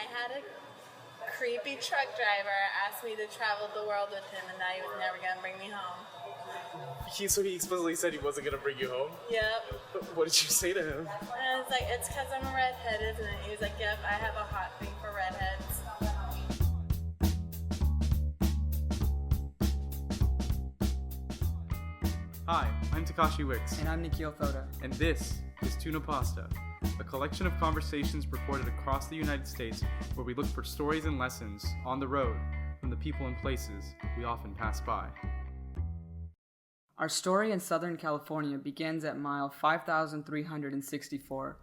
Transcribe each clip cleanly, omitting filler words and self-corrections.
I had a creepy truck driver ask me to travel the world with him, and that he was never going to bring me home. So he explicitly said he wasn't going to bring you home? Yep. What did you say to him? And I was like, it's because I'm a redhead, isn't it? He was like, yep, I have a hot thing for redheads. Hi, I'm Takashi Wicks. And I'm Nikhil Thoda. And this is Tuna Pasta, a collection of conversations recorded across the United States where we look for stories and lessons on the road from the people and places we often pass by. Our story in Southern California begins at mile 5,364.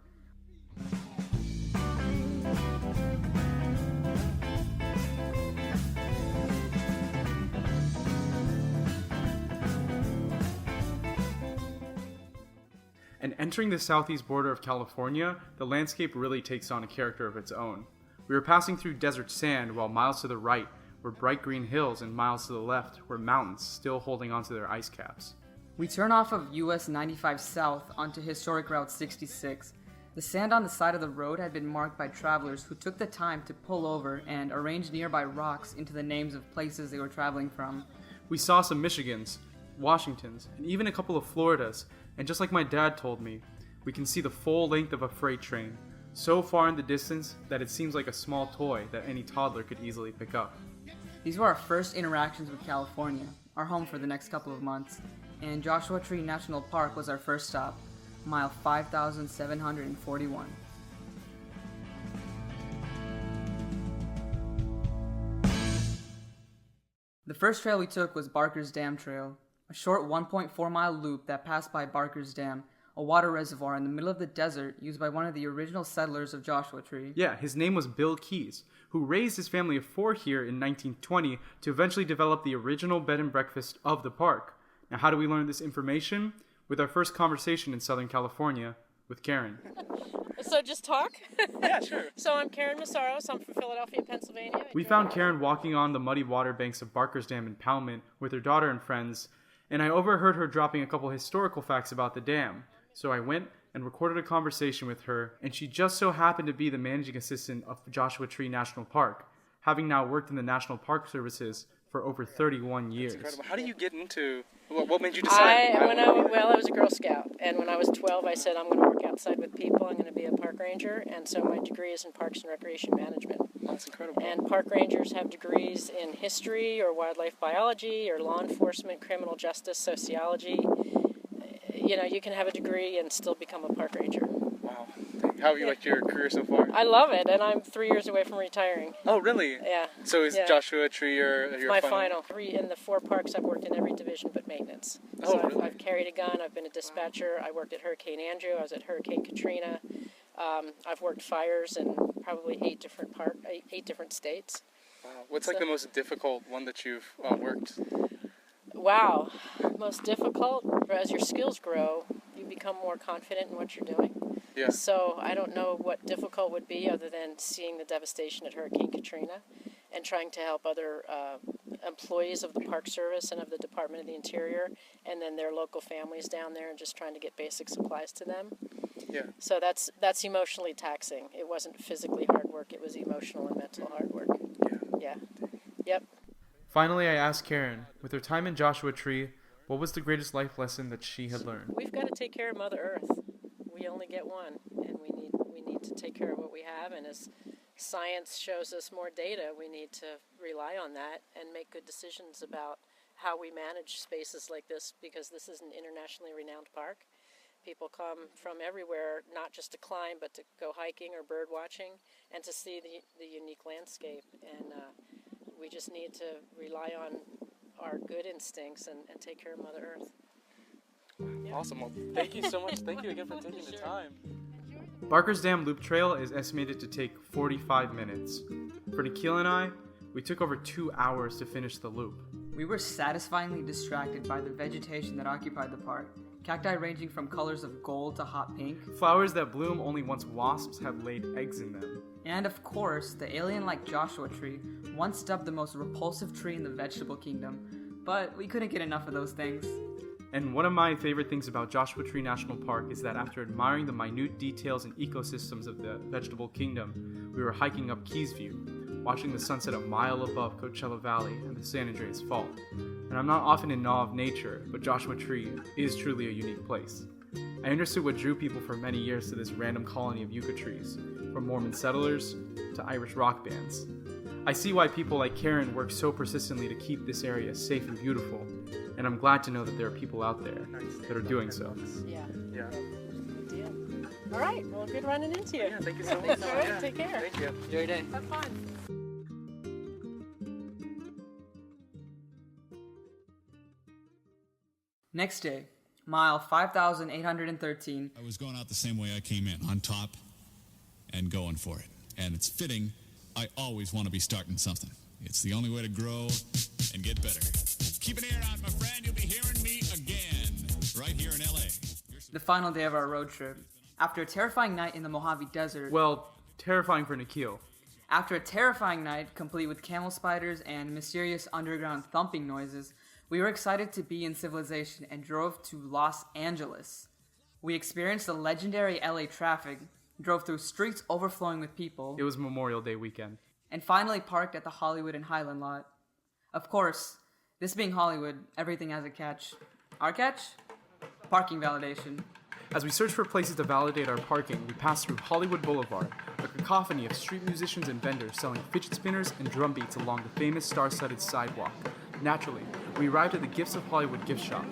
And entering the southeast border of California, the landscape really takes on a character of its own. We were passing through desert sand, while miles to the right were bright green hills and miles to the left were mountains still holding onto their ice caps. We turn off of US 95 south onto historic Route 66. The sand on the side of the road had been marked by travelers who took the time to pull over and arrange nearby rocks into the names of places they were traveling from. We saw some Michigans, Washingtons, and even a couple of Floridas, and just like my dad told me, we can see the full length of a freight train, so far in the distance that it seems like a small toy that any toddler could easily pick up. These were our first interactions with California, our home for the next couple of months, and Joshua Tree National Park was our first stop, mile 5,741. The first trail we took was Barker's Dam Trail, a short 1.4-mile loop that passed by Barker's Dam, a water reservoir in the middle of the desert used by one of the original settlers of Joshua Tree. Yeah, his name was Bill Keyes, who raised his family of 4 here in 1920 to eventually develop the original bed and breakfast of the park. Now, how do we learn this information? With our first conversation in Southern California with Karen. So just talk? Yeah, sure. So I'm Karen Massaros. I'm from Philadelphia, Pennsylvania. We found Karen walking on the muddy water banks of Barker's Dam impoundment with her daughter and friends, and I overheard her dropping a couple historical facts about the dam. So I went and recorded a conversation with her, and she just so happened to be the managing assistant of Joshua Tree National Park, having now worked in the National Park Services for over 31 years. That's incredible. How do you get into, what made you decide? I was a Girl Scout, and when I was 12, I said, I'm going to work outside with people, I'm going to be a park ranger, and so my degree is in Parks and Recreation Management. That's incredible. And park rangers have degrees in history or wildlife biology or law enforcement, criminal justice, sociology. You know, you can have a degree and still become a park ranger. Wow. How have you liked your career so far? I love it, and I'm 3 years away from retiring. Oh, really? Yeah. So is Joshua Tree your my final? In the 4 parks, I've worked in every division but maintenance. Oh, so really? I've carried a gun, I've been a dispatcher, I worked at Hurricane Andrew, I was at Hurricane Katrina. I've worked fires in probably 8 different states. Wow. What's the most difficult one that you've worked? Wow. Most difficult? As your skills grow, you become more confident in what you're doing. Yeah. So I don't know what difficult would be other than seeing the devastation at Hurricane Katrina and trying to help other employees of the Park Service and of the Department of the Interior and then their local families down there and just trying to get basic supplies to them. Yeah. So that's emotionally taxing. It wasn't physically hard work, it was emotional and mental hard work. Yeah. Yep. Finally, I asked Karen, with her time in Joshua Tree, what was the greatest life lesson that she had learned? We've got to take care of Mother Earth. We only get one, and we need to take care of what we have, and as science shows us more data, we need to rely on that and make good decisions about how we manage spaces like this, because this is an internationally renowned park. People come from everywhere, not just to climb, but to go hiking or bird watching and to see the unique landscape. And we just need to rely on our good instincts and take care of Mother Earth. Yeah. Awesome. Well, thank you so much. Thank you again for taking the time. Barker's Dam Loop Trail is estimated to take 45 minutes. For Nikhil and I, we took over 2 hours to finish the loop. We were satisfyingly distracted by the vegetation that occupied the park, cacti ranging from colors of gold to hot pink, Flowers that bloom only once wasps have laid eggs in them. and of course, the alien-like Joshua Tree, once dubbed the most repulsive tree in the vegetable kingdom. But we couldn't get enough of those things. And one of my favorite things about Joshua Tree National Park is that after admiring the minute details and ecosystems of the vegetable kingdom, we were hiking up Keys View, watching the sunset a mile above Coachella Valley and the San Andreas Fault. And I'm not often in awe of nature, but Joshua Tree is truly a unique place. I understood what drew people for many years to this random colony of yucca trees, from Mormon settlers to Irish rock bands. I see why people like Karen work so persistently to keep this area safe and beautiful, and I'm glad to know that there are people out there that are doing so. Yeah. Yeah. Good deal. All right. Well, good running into you. Yeah, thank you so much. All right. Take care. Thank you. Enjoy your day. Have fun. Next day, mile 5,813. I was going out the same way I came in, on top and going for it. And it's fitting, I always want to be starting something. It's the only way to grow and get better. Keep an ear out, my friend. You'll be hearing me again, right here in LA. The final day of our road trip. After a terrifying night in the Mojave Desert, Well, terrifying for Nikhil. after a terrifying night complete with camel spiders and mysterious underground thumping noises, we were excited to be in civilization and drove to Los Angeles. We experienced the legendary LA traffic, drove through streets overflowing with people, It was Memorial Day weekend. and finally parked at the Hollywood and Highland lot. Of course, this being Hollywood, everything has a catch. Our catch? Parking validation. As we searched for places to validate our parking, we passed through Hollywood Boulevard, a cacophony of street musicians and vendors selling fidget spinners and drum beats along the famous star-studded sidewalk. Naturally, we arrived at the Gifts of Hollywood gift shop.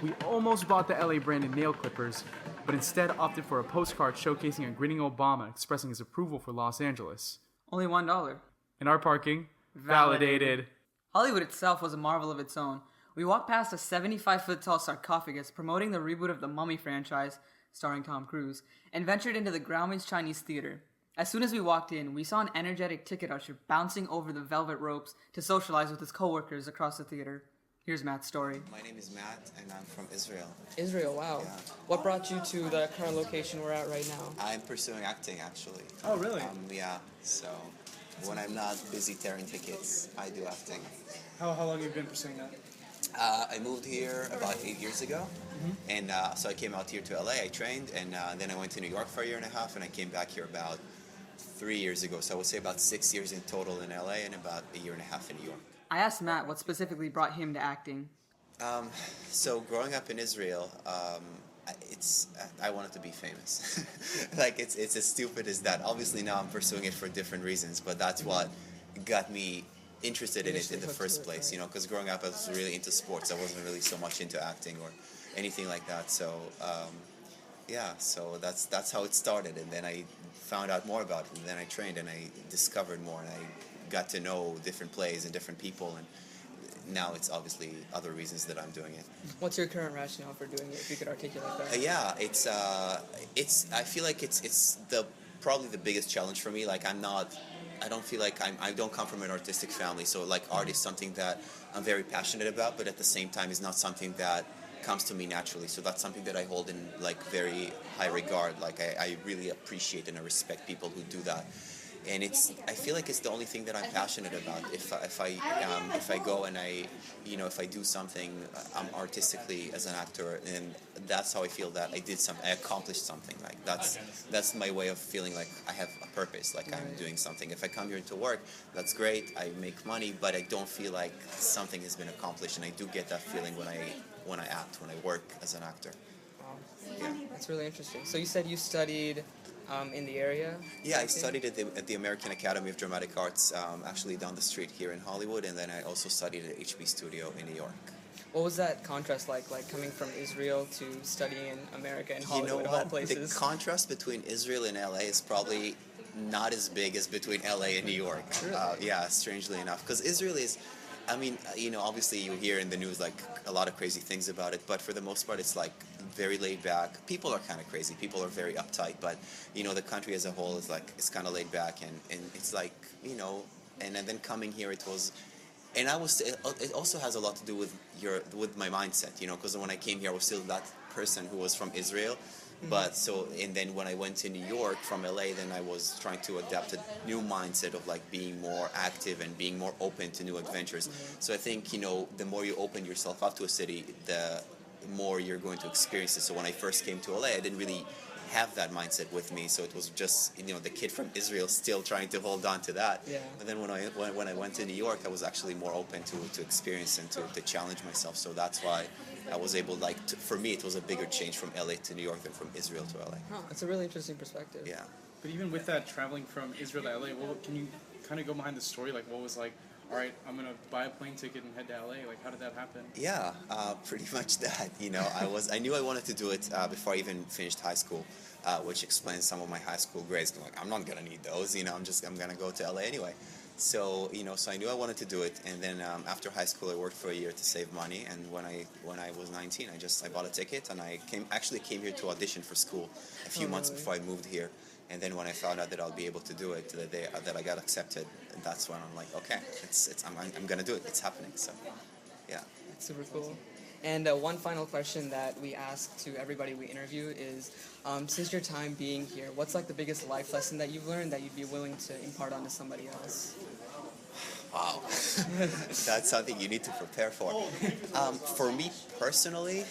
We almost bought the LA branded nail clippers, but instead opted for a postcard showcasing a grinning Obama expressing his approval for Los Angeles. Only $1. And our parking? Validated. Hollywood itself was a marvel of its own. We walked past a 75-foot tall sarcophagus promoting the reboot of the Mummy franchise, starring Tom Cruise, and ventured into the Grauman's Chinese Theater. As soon as we walked in, we saw an energetic ticket usher bouncing over the velvet ropes to socialize with his coworkers across the theater. Here's Matt's story. My name is Matt, and I'm from Israel. Israel, wow. Yeah. What brought you to the current location we're at right now? I'm pursuing acting, actually. Oh, really? Yeah, so when I'm not busy tearing tickets, I do acting. How long have you been pursuing that? I moved here about 8 years ago, and so I came out here to LA, I trained, and then I went to New York for a year and a half, and I came back here about 3 years ago. So I would say about 6 years in total in LA and about a year and a half in New York. I asked Matt what specifically brought him to acting. So growing up in Israel, I wanted to be famous. Like it's as stupid as that. Obviously now I'm pursuing it for different reasons, but that's what got me interested in it in the first place. You know, because growing up I was really into sports. I wasn't really so much into acting or anything like that. So yeah, so that's how it started. And then I found out more about it, and then I trained and I discovered more, and I got to know different plays and different people, and now it's obviously other reasons that I'm doing it. What's your current rationale for doing it, if you could articulate that? Yeah, it's I feel like it's probably the biggest challenge for me. Like I don't feel like I don't come from an artistic family, so like art is something that I'm very passionate about, but at the same time is not something that comes to me naturally. So that's something that I hold in like very high regard. Like I really appreciate and I respect people who do that. And I feel like it's the only thing that I'm passionate about. If I go and if I do something artistically as an actor, and that's how I feel that I accomplished something. Like that's my way of feeling like I have a purpose, like I'm doing something. If I come here to work, that's great. I make money, but I don't feel like something has been accomplished. And I do get that feeling when I act, when I work as an actor. Yeah. That's really interesting. So you said you studied in the area? Yeah, I studied at the American Academy of Dramatic Arts, actually down the street here in Hollywood, and then I also studied at HB Studio in New York. What was that contrast like coming from Israel to studying in America and Hollywood, of all places? The contrast between Israel and LA is probably not as big as between LA and New York. Yeah, strangely enough, because Israel is, I mean, obviously you hear in the news like a lot of crazy things about it, but for the most part it's like very laid back. People are kind of crazy. People are very uptight, but the country as a whole is kind of laid back, and it's like and then coming here it was, and it also has a lot to do with my mindset, because when I came here I was still that person who was from Israel. But and then when I went to New York from LA, then I was trying to adapt a new mindset of like being more active and being more open to new adventures. So I think, the more you open yourself up to a city, the more you're going to experience it. So when I first came to LA, I didn't really have that mindset with me. So it was just, the kid from Israel still trying to hold on to that. Yeah. But then when I went to New York, I was actually more open to experience and to challenge myself. So that's why I was able, for me, it was a bigger change from LA to New York than from Israel to LA. Oh, that's a really interesting perspective. Yeah. But even with that, traveling from Israel to LA, can you kind of go behind the story? Like, what was like, all right, I'm going to buy a plane ticket and head to LA. Like, how did that happen? Yeah, pretty much that. I knew I wanted to do it before I even finished high school, which explains some of my high school grades. Like, I'm not gonna need those. I'm gonna go to LA anyway. So so I knew I wanted to do it. And then after high school, I worked for a year to save money. And when I was 19, I bought a ticket and I came here to audition for school a few months before I moved here. And then when I found out that I'll be able to do it, that I got accepted, that's when I'm like, okay, I'm gonna do it. It's happening. So, yeah. That's super cool. And one final question that we ask to everybody we interview is, since your time being here, what's like the biggest life lesson that you've learned that you'd be willing to impart onto somebody else? Wow, that's something you need to prepare for. For me personally,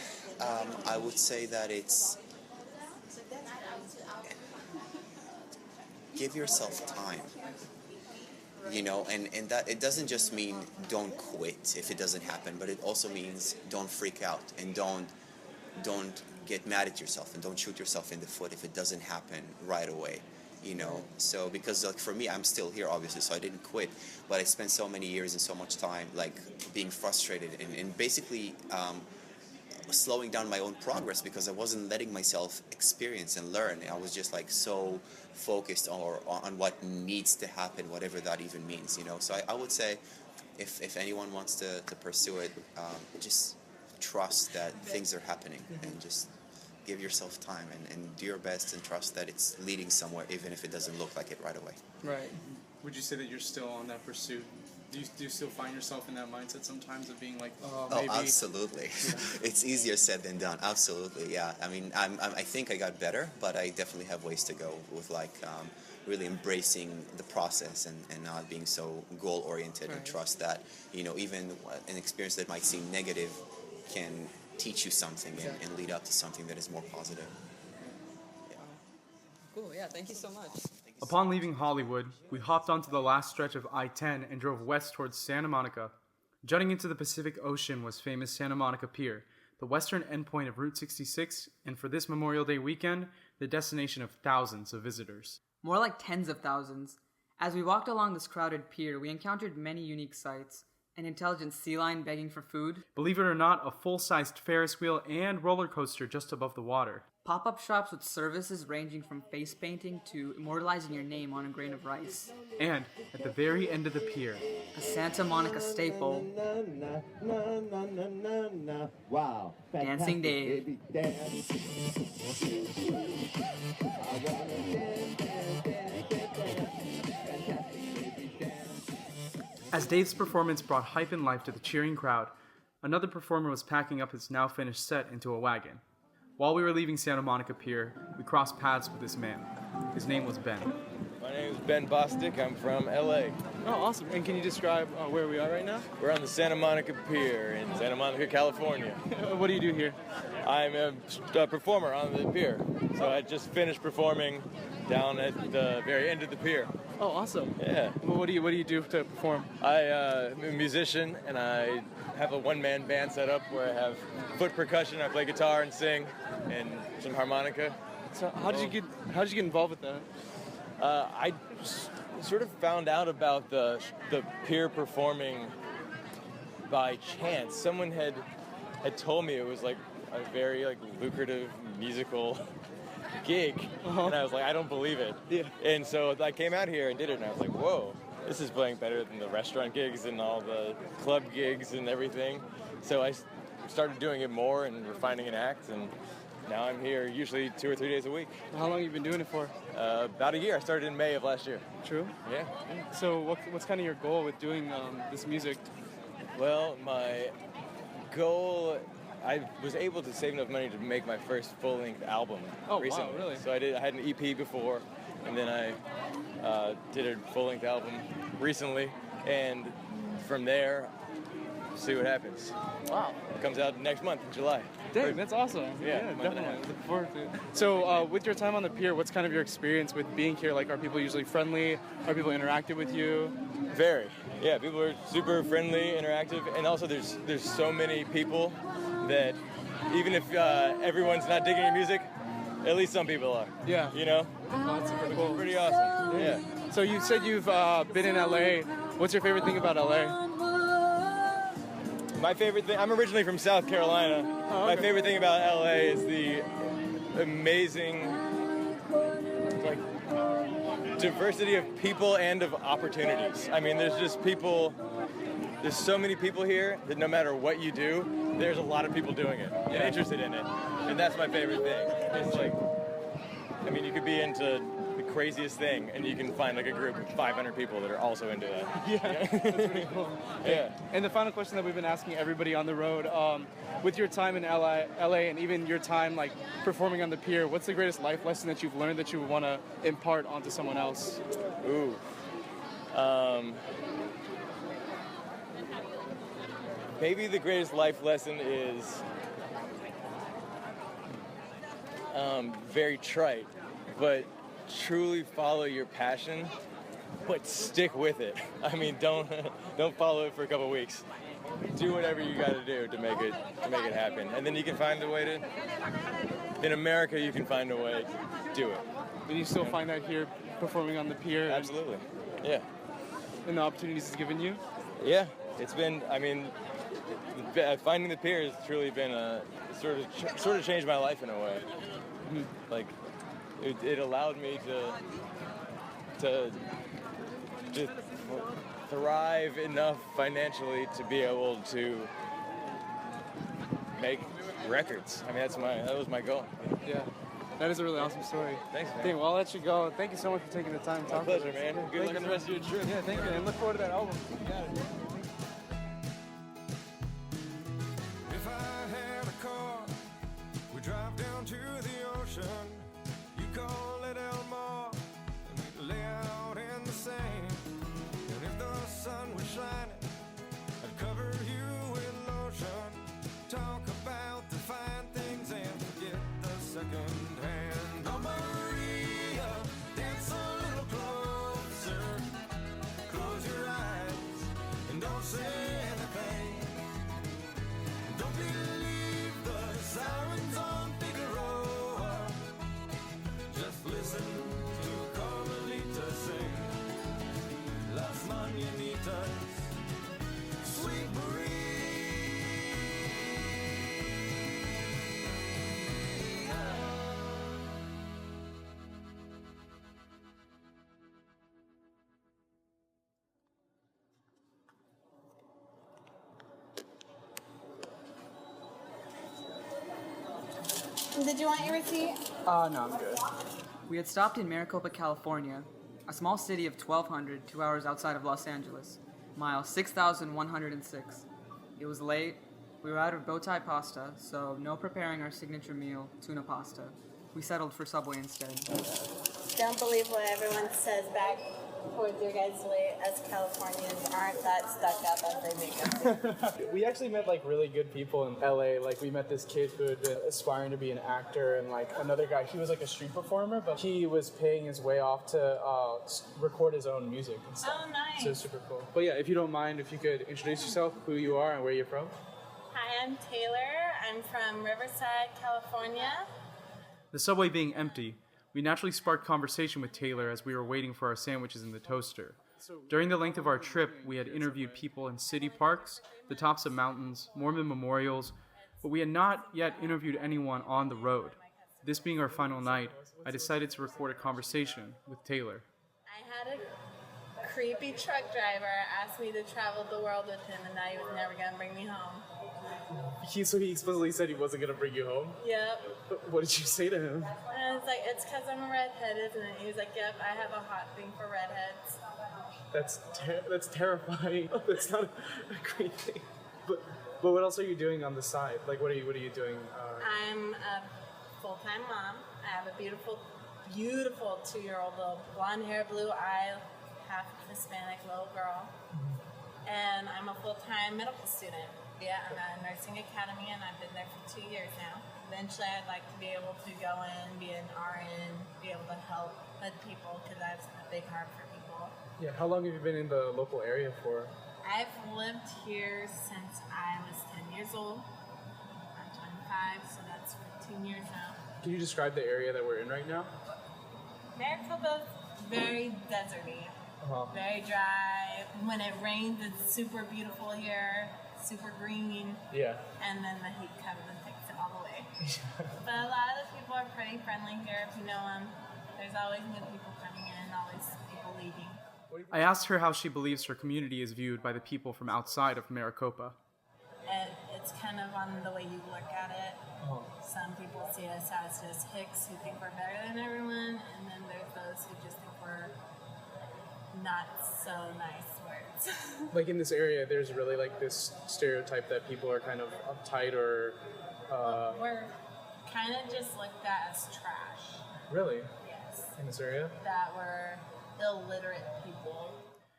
I would say that it's give yourself time. And that it doesn't just mean don't quit if it doesn't happen, but it also means don't freak out and don't get mad at yourself and don't shoot yourself in the foot if it doesn't happen right away. So because for me, I'm still here obviously, so I didn't quit, but I spent so many years and so much time being frustrated and basically slowing down my own progress because I wasn't letting myself experience and learn. I was just so focused on what needs to happen, whatever that even means. So I would say if anyone wants to pursue it, just trust that things are happening and just give yourself time and do your best and trust that it's leading somewhere, even if it doesn't look like it right away. Right. Would you say that you're still on that pursuit? Do you still find yourself in that mindset sometimes of being like, maybe? Oh, absolutely. Yeah. It's easier said than done. Absolutely, yeah. I mean, I think I got better, but I definitely have ways to go with really embracing the process and not being so goal-oriented and trust that, even an experience that might seem negative can teach you something and lead up to something that is more positive. Yeah. Cool, yeah, thank you so much. Upon leaving Hollywood, we hopped onto the last stretch of I-10 and drove west towards Santa Monica. Jutting into the Pacific Ocean was famous Santa Monica Pier, the western endpoint of Route 66, and for this Memorial Day weekend, the destination of thousands of visitors. More like tens of thousands. As we walked along this crowded pier, we encountered many unique sights. An intelligent sea lion begging for food. Believe it or not, a full-sized Ferris wheel and roller coaster just above the water. Pop-up shops with services ranging from face painting to immortalizing your name on a grain of rice. And, at the very end of the pier, a Santa Monica staple. Wow. Dancing Dave. As Dave's performance brought hype and life to the cheering crowd, another performer was packing up his now finished set into a wagon. While we were leaving Santa Monica Pier, we crossed paths with this man. His name was Ben. My name is Ben Bostic. I'm from LA. Oh, awesome. And can you describe where we are right now? We're on the Santa Monica Pier in Santa Monica, California. What do you do here? I'm a performer on the pier. So I just finished performing down at the very end of the pier. Oh, awesome. Yeah. Well, what do you do to perform? I'm a musician, and I have a one-man band set up where I have foot percussion. I play guitar and sing, and some harmonica. So how did you get involved with that? I sort of found out about the pier performing by chance. Someone had told me it was a very lucrative musical gig, and I was like, I don't believe it. Yeah. And so I came out here and did it, and I was like, whoa, this is playing better than the restaurant gigs and all the club gigs and everything. So I started doing it more and refining an act, and now I'm here usually 2 or 3 days a week. How long have you been doing it for? About a year. I started in May of last year. True? Yeah. So what's kind of your goal with doing this music? Well, my goal, I was able to save enough money to make my first full-length album recently. Wow, really? So I had an EP before, and then I did a full-length album recently, and from there, see what happens. Wow. It comes out next month in July. Dang, that's awesome. Yeah, month and a definitely. half. Look forward to it. So, with your time on the pier, what's kind of your experience with being here? Like, are people usually friendly? Are people interactive with you? Very. Yeah, people are super friendly, interactive, and also there's so many people that even if everyone's not digging your music, at least some people are. Yeah. You know? Oh, that's super cool. Pretty awesome. Yeah. So you said you've been in LA. What's your favorite thing about LA? My favorite thing, I'm originally from South Carolina. Oh, My okay. favorite thing about LA is the amazing like diversity of people and of opportunities. I mean, there's so many people here that no matter what you do, there's a lot of people doing it and interested in it. And that's my favorite thing. It's like, I mean, you could be into the craziest thing and you can find like a group of 500 people that are also into that. Yeah, that's pretty cool. Yeah. And the final question that we've been asking everybody on the road, with your time in LA, and even your time like performing on the pier, what's the greatest life lesson that you've learned that you want to impart onto someone else? Ooh. Maybe the greatest life lesson is very trite, but truly follow your passion, but stick with it. I mean, don't follow it for a couple weeks. Do whatever you got to do to make it happen, and then you can find a way to. In America, you can find a way to do it. And you still find that here performing on the pier? Absolutely. Yeah. And the opportunities it's given you? Yeah. It's been. I mean, finding the pier has truly been a sort of changed my life in a way. Like, it allowed me to thrive enough financially to be able to make records. I mean, that was my goal. Yeah. That is a really awesome story. Thanks, man. Okay, well, I'll let you go. Thank you so much for taking the time to talk pleasure, with us. man. Yeah, Good luck on the rest of your trip. Yeah, thank you. And look forward to that album. If I had a car, we'd drive down to the ocean. You call it Elmore, and we'd lay out in the sand. And if the sun was shining, I'd cover you with lotion. Talk about the fine things and forget the second hand. Oh, Maria, dance a little closer. Close your eyes and don't say anything. Don't believe the sirens on Figueroa. Just listen to Carmelita sing Las Mañanitas, Sweet Maria. Did you want your receipt? No, I'm good. We had stopped in Maricopa, California, a small city of 1,200, 2 hours outside of Los Angeles, mile 6,106. It was late. We were out of bow tie pasta, so no preparing our signature meal, tuna pasta. We settled for Subway instead. Don't believe what everyone says back towards your guys' way. Us Californians aren't that stuck up as they make us. We actually met like really good people in LA. Like we met this kid who had been aspiring to be an actor, and like another guy, he was like a street performer, but he was paying his way off to record his own music and stuff. Oh, nice. So super cool. But yeah, if you don't mind, if you could introduce yourself, who you are and where you're from. Hi, I'm Taylor. I'm from Riverside, California. The subway being empty, we naturally sparked conversation with Taylor as we were waiting for our sandwiches in the toaster. During the length of our trip, we had interviewed people in city parks, the tops of mountains, Mormon memorials, but we had not yet interviewed anyone on the road. This being our final night, I decided to record a conversation with Taylor. I had a creepy truck driver ask me to travel the world with him, and that he was never going to bring me home. So he explicitly said he wasn't going to bring you home? Yep. What did you say to him? And I was like, it's because I'm a redhead, isn't it? He was like, yep, I have a hot thing for redheads. That's terrifying. That's not a great thing. But what else are you doing on the side? Like, what are you doing? I'm a full-time mom. I have a beautiful 2-year-old little blonde hair, blue eye, half Hispanic little girl. and I'm a full-time medical student. Yeah, I'm at a nursing academy, and I've been there for 2 years now. Eventually, I'd like to be able to go in, be an RN, be able to help with people, because I have a big heart for people. Yeah, how long have you been in the local area for? I've lived here since I was 10 years old. I'm 25, so that's 15 years now. Can you describe the area that we're in right now? Maricopa's very deserty, very dry. When it rains, it's super beautiful here, super green. Yeah. And then the heat comes and takes it all away. But a lot of the people are pretty friendly here if you know them. There's always new people coming in, always people leaving. I asked her how she believes her community is viewed by the people from outside of Maricopa. It's kind of on the way you look at it. Some people see us as just hicks who think we're better than everyone, and then there's those who just think we're not so nice words. Like in this area, there's really like this stereotype that people are kind of uptight or... We're kind of just looked at as trash. Really? Yes. In this area? That we're illiterate people.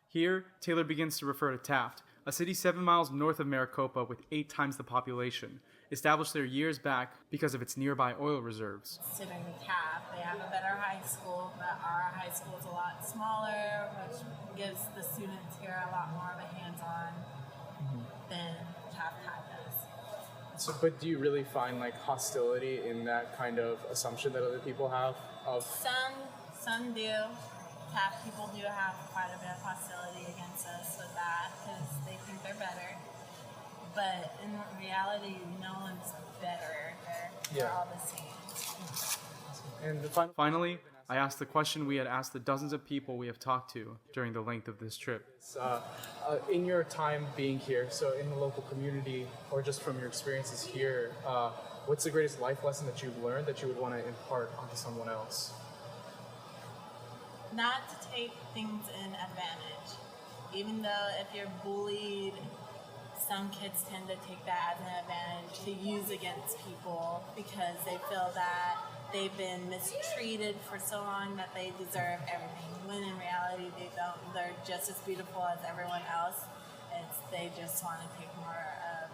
Here, Taylor begins to refer to Taft, a city 7 miles north of Maricopa with 8 times the population, established there years back because of its nearby oil reserves. Considering Taft, they have a better high school, but our high school is a lot smaller, which gives the students here a lot more of a hands-on than Taft High does. So, but do you really find like hostility in that kind of assumption that other people have of... Some do. Taft people do have quite a bit of hostility against us with that because they think they're better. But in reality, no one's better. They're all the same. And finally, I asked the question we had asked the dozens of people we have talked to during the length of this trip. In your time being here, so in the local community, or just from your experiences here, what's the greatest life lesson that you've learned that you would want to impart onto someone else? Not to take things in advantage. Even though if you're bullied, some kids tend to take that as an advantage to use against people because they feel that they've been mistreated for so long that they deserve everything. When in reality they don't. They're just as beautiful as everyone else. They just want to take more of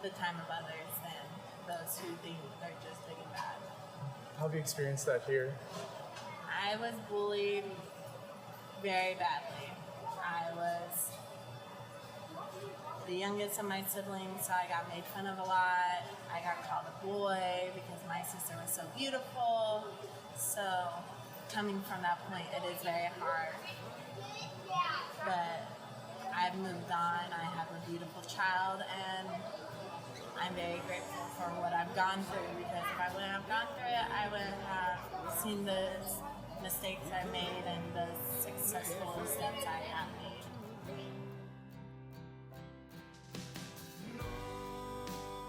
the time of others than those who think they're just big and bad. How have you experienced that here? I was bullied very badly. I was the youngest of my siblings, so I got made fun of a lot. I got called a boy because my sister was so beautiful. So coming from that point, it is very hard. But I've moved on. I have a beautiful child, and I'm very grateful for what I've gone through because if I wouldn't have gone through it, I wouldn't have seen the mistakes I made and the successful steps I have made.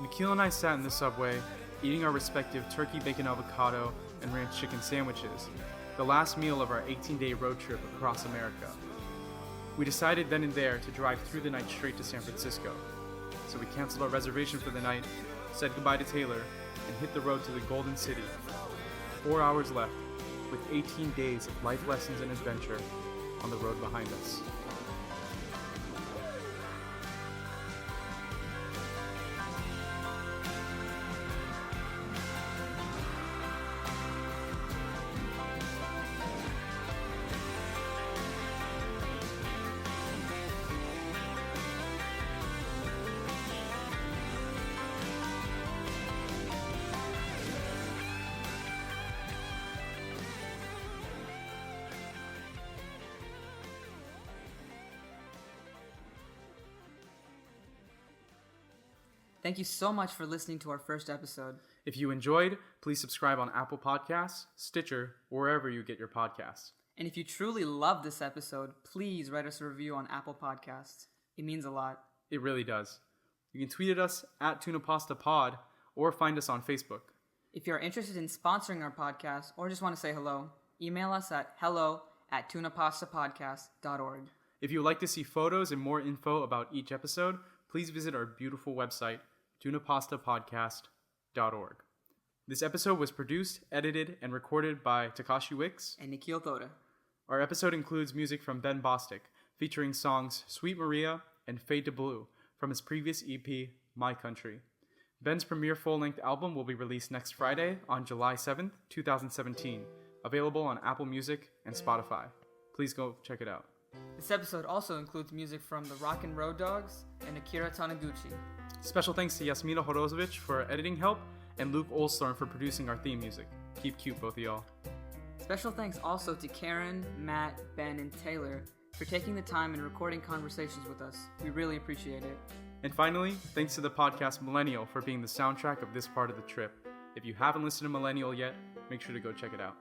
Nikhil and I sat in the subway, eating our respective turkey bacon avocado and ranch chicken sandwiches, the last meal of our 18-day road trip across America. We decided then and there to drive through the night straight to San Francisco. So we canceled our reservation for the night, said goodbye to Taylor, and hit the road to the Golden City. 4 hours left, with 18 days of life lessons and adventure on the road behind us. Thank you so much for listening to our first episode. If you enjoyed, please subscribe on Apple Podcasts, Stitcher, or wherever you get your podcasts. And if you truly love this episode, please write us a review on Apple Podcasts. It means a lot. It really does. You can tweet at us at TunaPastaPod or find us on Facebook. If you're interested in sponsoring our podcast or just want to say hello, email us at hello@tunapastapodcast.org. If you would like to see photos and more info about each episode, please visit our beautiful website, tunapastapodcast.org. This episode was produced, edited, and recorded by Takashi Wicks and Nikhil Thoda. Our episode includes music from Ben Bostic. featuring songs Sweet Maria and Fade to Blue from his previous EP, My Country. Ben's premiere full-length album will be released next Friday on July 7th, 2017, available on Apple Music and Spotify. Please go check it out. This episode also includes music from the Rock and Road Dogs and Akira Taniguchi. Special thanks to Yasmina Horozovich for editing help and Luke Olstorm for producing our theme music. Keep cute, both of y'all. Special thanks also to Karen, Matt, Ben, and Taylor for taking the time and recording conversations with us. We really appreciate it. And finally, thanks to the podcast Millennial for being the soundtrack of this part of the trip. If you haven't listened to Millennial yet, make sure to go check it out.